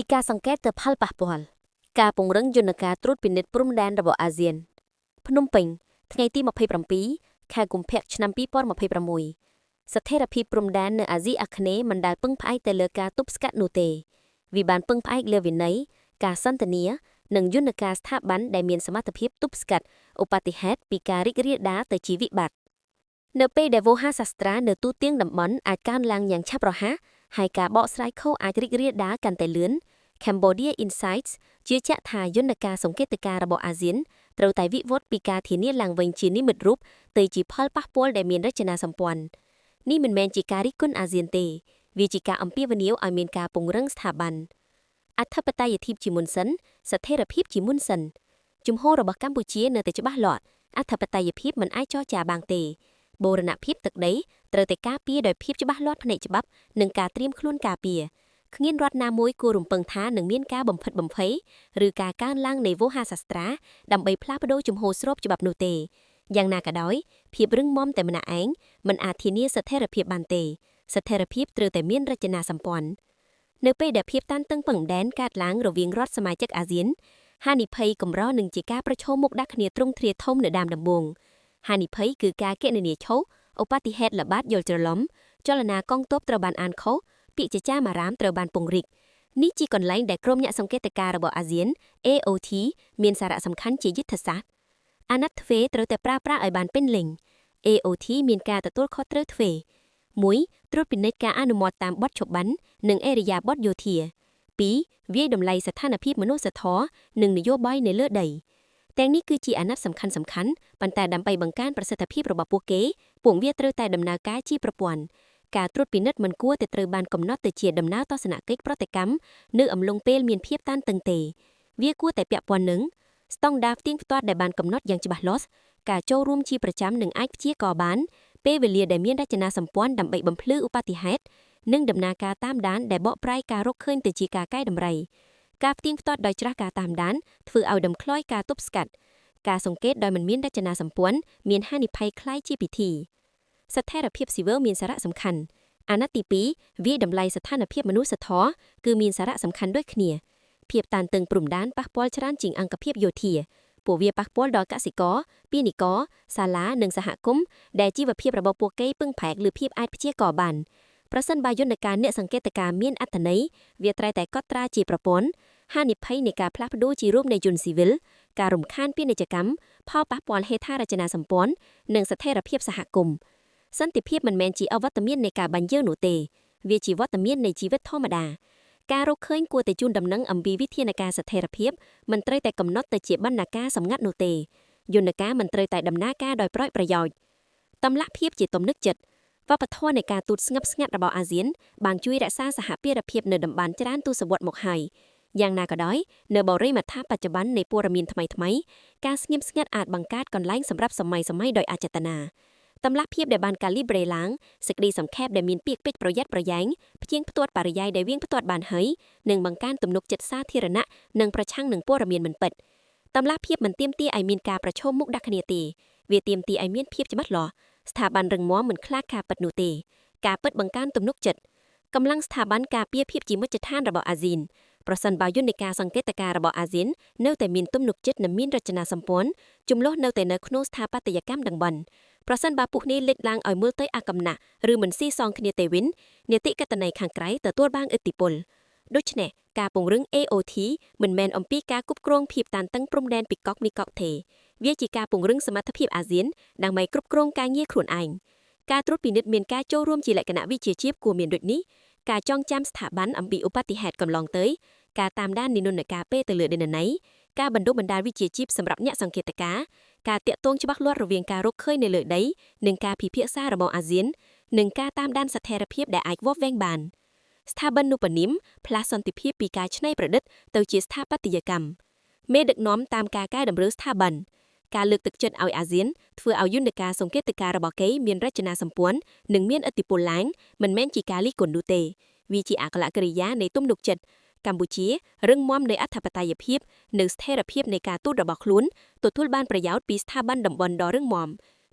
ពីការសង្កេតទៅផលប៉ះពាល់ការពង្រឹងយន្តការត្រួតពិនិត្យព្រំដែនរបស់អាស៊ានភ្នំពេញថ្ងៃទី27ខែកុម្ភៈឆ្នាំ2026ស្ថិរភាពព្រំដែននៅអាស៊ីអាគ្នេយ៍មិនដែលពឹងផ្អែកតែលើការទប់ស្កាត់នោះទេវាបានពឹងផ្អែកលើវិន័យការសន្ទនានិងយន្តការស្ថាប័នដែលមានសមត្ថភាពទប់ស្កាត់ឧបទ្ទហេតុពីការរីករាលដាលទៅជាវិបត្តិនៅពេលដែលវោហារសាស្ត្រានៅទូទាំងតំបន់អាចកើនឡើងយ៉ាងឆាប់រហ័សហើយការបកស្រាយខុសអាចរីករាលដាលកាន់តែលឿន Cambodia Insights ជឿជាក់ថាយន្តការសង្កេតការណ៍របស់អាស៊ានត្រូវតែវិវត្តពីការធានាឡើងវិញជានិមិត្តរូបទៅជាផលប៉ះពាល់ដែលមានរចនាសម្ព័ន្ធនេះមិនមែនជាការរិះគន់អាស៊ានទេវាជាការអំពាវនាវឲ្យមានការពង្រឹងស្ថាប័នអធិបតេយ្យភាពជាមុនសិនស្ថិរភាពជាមុនសិនជំហររបស់កម្ពុជានៅតែច្បាស់លាស់អធិបតេយ្យភាពមិនអាចចរចាបានទេបូរណភាពទឹកដីត្រូវតែការពារដោយភាពច្បាស់លាស់ផ្នែកច្បាប់និងការត្រៀមខ្លួនការពារគ្មានរដ្ឋណាមួយគួររំពឹងថានឹងមានការបំផិតបំភ័យឬការកើនឡើងនៃវោហារសាស្ត្រាដើម្បីផ្លាស់ប្តូរជំហរស្របច្បាប់នោះទេយ៉ាងណាក៏ដោយភាពរឹងមាំតែម្នាក់ឯងមិនអាចធានាស្ថិរភាពបានទេស្ថិរភាពត្រូវតែមានរចនាសម្ព័ន្ធនៅពេលដែលភាពតានតឹងព្រំដែនកើតឡើងរវាងរដ្ឋសមាជិកអាស៊ានហានិភ័យកម្រនឹងជាការប្រឈមមុខដាក់គ្នាទ្រង់ទ្រាយធំនៅដើមដំបូងហានិភ័យគឺការគណនាឈោសឧបទ្ទហេតុល្បាតយល់ច្រឡំចលនាកងទ័ពត្រូវបានអានខុសពាក្យចចាមអារាមត្រូវបានពង្រីកនេះជាកន្លែងដែលក្រុមអ្នកសង្កេតការណ៍របស់អាស៊ាន AOT មានសារៈសំខាន់ជាយុទ្ធសាស្ត្រអាណត្តិទ្វេត្រូវតែប្រើប្រាស់ឲ្យបានពេញលេញ AOT មានការទទួលខុសត្រូវទ្វេ 1. ត្រួតពិនិត្យការអនុវត្តតាមបទច្បាប់និងឥរិយាបថយោធា 2. វាយតម្លៃស្ថានភាពមនុស្សធម៌និងនយោបាយនៅលើដីទាំងនេះគឺជាអាណត្តិសំខាន់ប៉ុន្តែដើម្បីបង្កើនប្រសិទ្ធភាពរបស់ពួកគេពួកវាត្រូវតែដំណើរការជាប្រព័ន្ធការត្រួតពិនិត្យមិនគួរតែត្រូវបានកំណត់ទៅជាដំណើរទស្សនកិច្ចប្រតិកម្មនៅអំឡុងពេលមានភាពតានតឹងទេវាគួរតែពាក់ព័ន្ធនឹងស្តង់ដារផ្ទៀងផ្ទាត់ដែលបានកំណត់យ៉ាងច្បាស់លាស់ការចូលរួមជាប្រចាំនឹងអាចព្យាករបានពេលវេលាដែលមានរចនាសម្ព័ន្ធដើម្បីបំភ្លឺឧបទ្ទហេតុនិងដំណើរការតាមដានដែលបកប្រែការរកឃើញទៅជាការកែតម្រូវការផ្ទៀងផ្ទាត់ដោយច្រាស់ការតាមដានធ្វើឲ្យដំខ្ល้อยការទប់ស្កាត់ការសង្កេតដោយមិនមានរចនាសម្ព័ន្ធមានហានិភ័យคล้ายជាពិធីស្ថិរភាពស៊ីវិលមានសារៈសំខាន់អាណត្តិទី2វាយតម្លៃស្ថានភាពមនុស្សធម៌គឺមានសារៈសំខាន់ដូចគ្នាភាពតានតឹងព្រំដែនប៉ះពាល់ច្រើនជាងអង្គភាពយោធាពួកវាប៉ះពាល់ដល់កសិករពាណិករសាលានិងសហគមន៍ដែលជីវភាពរបស់ពួកគេពឹងផ្អែកលើភាពអាចព្យាករបានប្រសិនបើយន្តការអ្នកសង្កេតការណ៍មានអត្ថន័យវាត្រូវតែកត់ត្រាជាប្រព័ន្ធហានិភ័យនៃការផ្លាស់ប្តូរជារូបនៃជនស៊ីវិលការរំខានពាណិជ្ជកម្មផលប៉ះពាល់ហេដ្ឋារចនាសម្ព័ន្ធនិងស្ថិរភាពសហគមន៍សន្តិភាពមិនមែនជាអវត្តមាននៃការបាញ់យើងនោះទេវាជាវត្តមាននៃជីវិតធម្មតាការរកឃើញគួរតែជូនដំណឹងអំពីវិធានការស្ថិរភាពមិនត្រូវតែកំណត់ទៅជាបណ្ណាការសម្ងាត់នោះទេយន្តការមិនត្រូវតែដំណើរការដោយប្រយោជន៍តម្លាភាពជាទំនឹកចិត្តវប្បធម៌នៃការទូតស្ងប់ស្ងាត់របស់អាស៊ានបានជួយរក្សាសហពារភាពនៅតំបន់ច្រើនទសវត្សរ៍មកហើយយ៉ាងណាក៏ដោយនៅបរិមាថាបច្ចុប្បន្ននៃព័ត៌មានថ្មីការស្ងៀមស្ងាត់អាចបង្កើតកន្លែងសម្រាប់សម័យដោយអចេតនាតម្លាភាពដែលបានកាលីប្រេឡើងសេចក្តីសង្ខេបដែលមានពាក្យពេចន៍ប្រយ័ត្នប្រយែងផ្ទៀងផ្ទាត់បរិយាយដែលវៀងផ្ទាត់បានហើយនិងបង្កើនទំនុកចិត្តសាធារណៈនិងប្រឆាំងនឹងព័ត៌មានមិនពិតតម្លាភាពមិនទាមទារឲ្យមានការប្រឈមមុខដាក់គ្នាទេវាទាមទារឲ្យមានភាពច្បាស់លាស់ស្ថាប័នរឹងមាំមិនខ្លាចការពិតនោះទេការពិតបង្កើនទំនុកចិត្តកម្លាំងស្ថាប័នការពារភាពជាមជ្ឈដ្ឋានរបស់អាស៊ានប្រសិនបើយន្តការសង្កេតការណ៍របស់អាស៊ាននៅតែមានទំនុកចិត្តនិងមានរចនាសម្ព័ន្ធជំលោះនៅតែនៅក្នុងស្ថាបត្យកម្មតំបន់ប្រសិនបើពួកនេះលេចឡើងឲ្យមើលទៅអាកំណាស់ឬមិនស៊ីសងគ្នាទេវិញនីតិកតន័យខាងក្រៅទទួលបានឥទ្ធិពលដូច្នេះការពង្រឹង AOT មិនមែនអំពីការគ្រប់គ្រងភាពតានតឹងព្រំដែនពីកកទេវាជាការពង្រឹងសមត្ថភាពអាស៊ានដើម្បីគ្រប់គ្រងការងារខ្លួនឯងការត្រួតពិនិត្យមានការចូលរួមជាលក្ខណៈវិជ្ជាជីពគួរមានដូចនេះការចងចាំស្ថាប័នអំពីឧបទ្ទហេតុកន្លងទៅការតាមដាននិន្នាការពេលទៅលើទិន្នន័យការបណ្ដុះបណ្ដាលវិជ្ជាជីពសម្រាប់អ្នកសង្កេតការណ៍ការតាក់ទងច្បាស់លាស់រវាងការរកឃើញនៅលើដីនិងការពិភាក្សារបស់អាស៊ាននិងការតាមដានស្ថិរភាពដែលអាចវាស់វែងបានស្ថាប័ននុបនាមផ្លាស់សន្តិភាពពីការច្នៃប្រឌិតទៅជាស្ថាបត្យកម្មមេដឹកនាំតាមការកែតម្រូវស្ថាប័នការលើកទឹកចិត្តឲ្យអាស៊ានធ្វើឲ្យយន្តការសង្កេតការណ៍របស់គេមានរចនាសម្ព័ន្ធនិងមានឥទ្ធិពលឡើងមិនមែនជាការលីគុណនោះទេវាជាអក្ខកិរិយានៃទំនុកចិត្តកម្ពុជារឹងមាំនៃអធិបតេយ្យភាពនិងស្ថិរភាពនៃការទូតរបស់ខ្លួនទទួលបានប្រយោជន៍ពីស្ថាប័នតំបន់ដ៏រឹងមាំ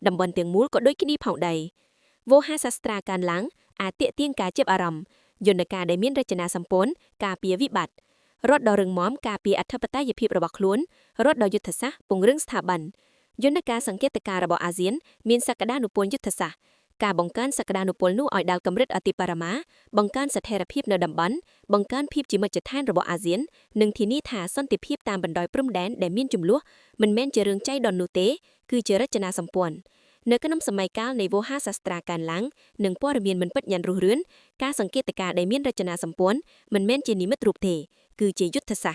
តំបន់ទាំងមូលក៏ដូចគ្នាផងដែរវោហារសាស្ត្រាកើនឡើងអាចទាក់ទាញការចាប់អារម្មណ៍យន្តការដែលមានរចនាសម្ព័ន្ធការពារវិបត្តិ រដ្ឋដ៏រឹងមាំការពារអធិបតេយ្យភាពរបស់ខ្លួនរដ្ឋដ៏យុទ្ធសាស្ត្រពង្រឹងស្ថាប័នយន្តការសង្កេតការណ៍របស់អាស៊ានមានសក្តានុពលយុទ្ធសាស្ត្រការបង្កើនសក្តានុពលនោះឲ្យដល់កម្រិតអតិបរមាបង្កើនស្ថិរភាពនៅតំបន់បង្កើនភាពជាមជ្ឈដ្ឋានរបស់អាស៊ាននិងធានាថាសន្តិភាពតាមបណ្ដោយព្រំដែនដែលមានចំនួនមិនមែនជារឿងចៃដន្យនោះទេគឺជារចនាសម្ព័ន្ធនៅក្នុងសម័យកាលនៃវោហារសាស្ត្រាកើនឡើងនិងព័ត៌មានមិនពិតញ៉ាន់រុះរឿនការសង្កេតការណ៍ដែលមានរចនាសម្ព័ន្ធមិនមែនជានិមិត្តរូបទេគឺជាយុទ្ធសាស្ត្រ